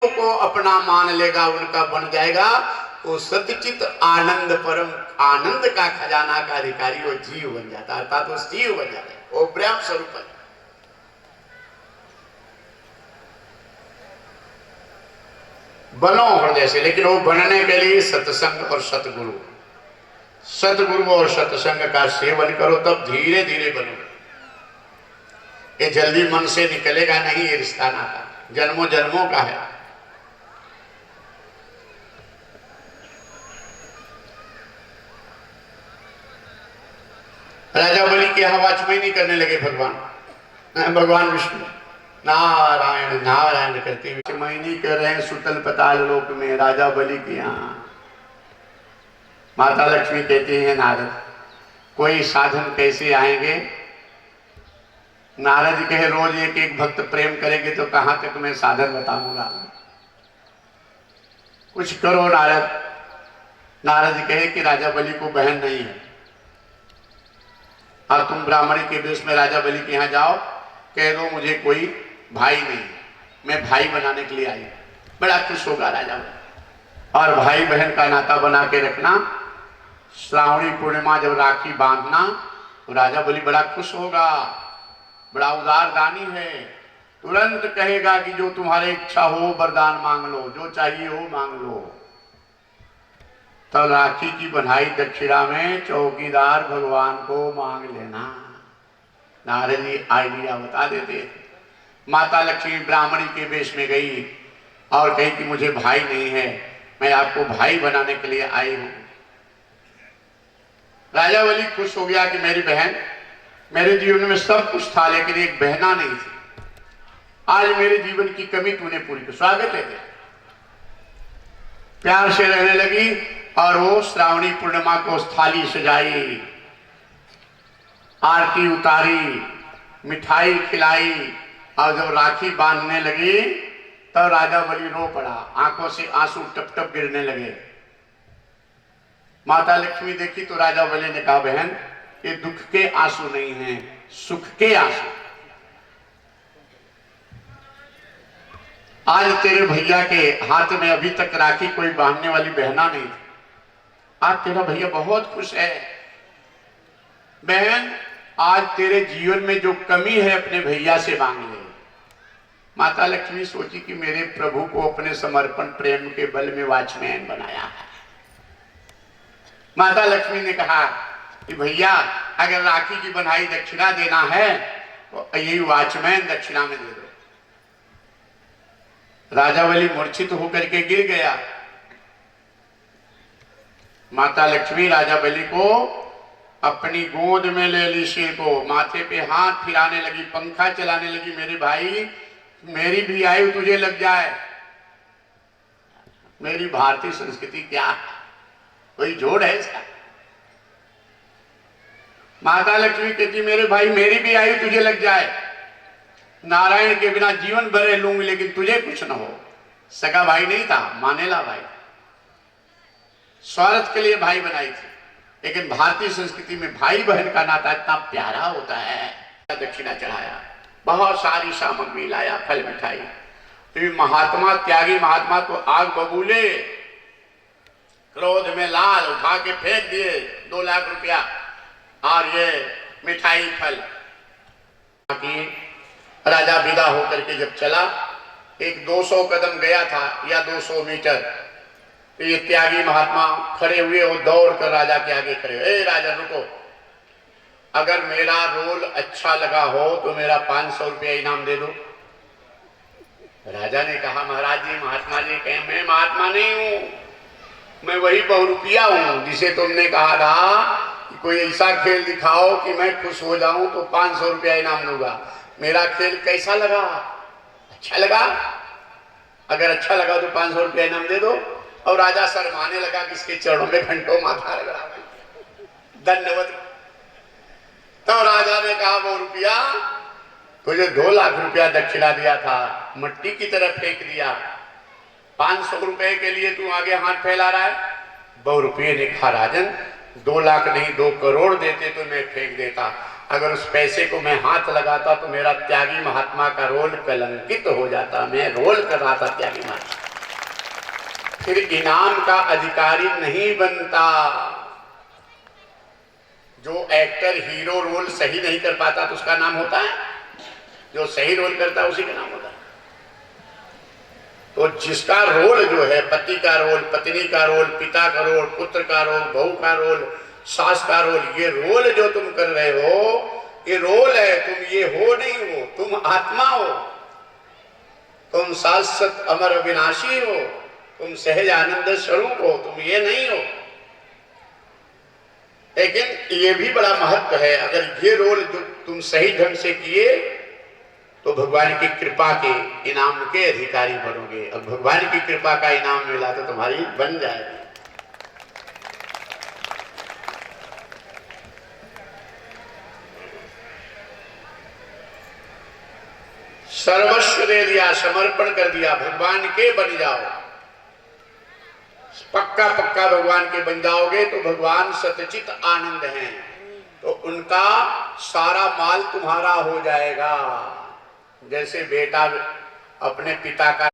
को अपना मान लेगा, उनका बन जाएगा, वो सत्यचित आनंद परम आनंद का खजाना का अधिकारी वो जीव बन जाता है, अर्थात वो शिव बन जाता है, वो ब्रह्म स्वरूप है। बनो हृदय से, लेकिन वो बनने के लिए सत्संग और सतगुरु, सतगुरु और सत्संग का सेवन करो, तब धीरे धीरे बनो। ये जल्दी मन से निकलेगा नहीं, ये रिश्ता नाता जन्मों जन्मों का है। राजा बलि की आवाज में नहीं करने लगे भगवान विष्णु नारायण नारायण करते हुए मैनी कर रहे हैं सुतल पताल लोक में राजा बलि के यहाँ। माता लक्ष्मी कहती हैं नारद, कोई साधन कैसे आएंगे? नारद जी कहे, रोज एक एक भक्त प्रेम करेंगे तो कहां तक मैं साधन बताऊंगा, कुछ करो नारद। नारद जी कहे कि राजा बलि को बहन नहीं है, और तुम ब्राह्मणी के वेश में राजा बलि के यहाँ जाओ, कह दो मुझे कोई भाई नहीं, मैं भाई बनाने के लिए आई। बड़ा खुश होगा राजा बलि, और भाई बहन का नाता बना के रखना। श्रावणी पूर्णिमा जब राखी बांधना तो राजा बलि बड़ा खुश होगा, बड़ा उदार दानी है, तुरंत कहेगा कि जो तुम्हारी इच्छा हो वरदान मांग लो, जो चाहिए हो मांग लो। तो राखी की बंधाई दक्षिणा में चौकीदार भगवान को मांग लेना। नारद जी आइडिया बता देते। माता लक्ष्मी ब्राह्मणी के वेश में गई और कही कि मुझे भाई नहीं है, मैं आपको भाई बनाने के लिए आई हूं। राजा बलि खुश हो गया कि मेरी बहन, मेरे जीवन में सब कुछ था लेकिन एक बहना नहीं थी, आज मेरे जीवन की कमी तूने पूरी की, स्वागत है। प्यार से रहने लगी और वो श्रावणी पूर्णिमा को थाली सजाई, आरती उतारी, मिठाई खिलाई, और जब राखी बांधने लगी तो राजा बलि रो पड़ा, आंखों से आंसू टप टप गिरने लगे। माता लक्ष्मी देखी तो राजा बलि ने कहा, बहन ये दुख के आंसू नहीं हैं, सुख के आंसू। आज तेरे भैया के हाथ में अभी तक राखी कोई बांधने वाली बहना नहीं थी, आज तेरा भैया बहुत खुश है। बहन आज तेरे जीवन में जो कमी है अपने भैया से मांग ले। माता लक्ष्मी सोची कि मेरे प्रभु को अपने समर्पण प्रेम के बल में वॉचमैन बनाया है। माता लक्ष्मी ने कहा कि भैया अगर राखी की बंधाई दक्षिणा देना है तो यही वॉचमैन दक्षिणा में दे दो। राजा बलि मूर्छित होकर के गिर गया। माता लक्ष्मी राजा बलि को अपनी गोद में ले ली, सिर को माथे पे हाथ फिराने लगी, पंखा चलाने लगी, मेरे भाई मेरी भी आयु तुझे लग जाए। मेरी भारतीय संस्कृति क्या है, कोई जोड़ है इसका? माता लक्ष्मी कहती, मेरे भाई मेरी भी आयु तुझे लग जाए, नारायण के बिना जीवन भर लूंगी लेकिन तुझे कुछ न हो। सगा भाई नहीं था, मानेला भाई, स्वार्थ के लिए भाई बनाई थी, लेकिन भारतीय संस्कृति में भाई बहन का नाता इतना प्यारा होता है। दक्षिणा चढ़ाया, बहुत सारी सामग्री लाया, फल मिठाई। तो महात्मा, त्यागी महात्मा तो आग बबूले, क्रोध में लाल, उठा के फेंक दिए 2 लाख रुपया और ये मिठाई फल। राजा विदा होकर के जब चला, एक 200 कदम गया था या 200 मीटर, तो ये त्यागी महात्मा खड़े हुए, वो दौड़ कर राजा के आगे खड़े। ए राजा रुको, अगर मेरा रोल अच्छा लगा हो तो मेरा 500 रुपया इनाम दे दो। राजा ने कहा, महाराज जी, महात्मा जी कहें, मैं महात्मा नहीं हूं, मैं वही बहुरूपिया हूं जिसे तुमने कहा था कि कोई ऐसा खेल दिखाओ कि मैं खुश हो जाऊं तो 500 रुपया इनाम दूंगा। मेरा खेल कैसा लगा? अच्छा लगा? अगर अच्छा लगा तो 500 रुपया इनाम दे दो। और राजा शर्माने लगा कि इसके चरणों में घंटों माथा लग रहा है, दंडवत। तो राजा ने कहा, वो रुपया तुझे 2 लाख रुपया दक्षिणा दिया था, मट्टी की तरह फेंक दिया, 500 रुपए के लिए तू आगे हाथ फैला रहा है। 2 रुपये ने कहा, राजन 2 लाख नहीं 2 करोड़ देते तो मैं फेंक देता, अगर उस पैसे को मैं हाथ लगाता तो मेरा त्यागी महात्मा का रोल कलंकित हो जाता। मैं रोल कर रहा था त्यागी महात्मा, फिर इनाम का अधिकारी नहीं बनता। जो एक्टर हीरो रोल सही नहीं कर पाता तो उसका नाम होता है, जो सही रोल करता है उसी का नाम होता है। तो जिसका रोल जो है, पति का रोल, पत्नी का रोल, पिता का रोल, पुत्र का रोल, बहू का रोल, सास का रोल, ये रोल जो तुम कर रहे हो ये रोल है, तुम ये हो नहीं हो, तुम आत्मा हो, तुम शाश्वत अमर अविनाशी हो, तुम सहज आनंद स्वरूप हो, तुम ये नहीं हो। लेकिन ये भी बड़ा महत्व है, अगर ये रोल जो तुम सही ढंग से किए तो भगवान की कृपा के इनाम के अधिकारी बनोगे। अब भगवान की कृपा का इनाम मिला तो तुम्हारी बन जाएगी। सर्वस्व दे दिया, समर्पण कर दिया, भगवान के बन जाओ। पक्का पक्का भगवान के बन जाओगे तो भगवान सतचित आनंद हैं, तो उनका सारा माल तुम्हारा हो जाएगा। जैसे बेटा अपने पिता का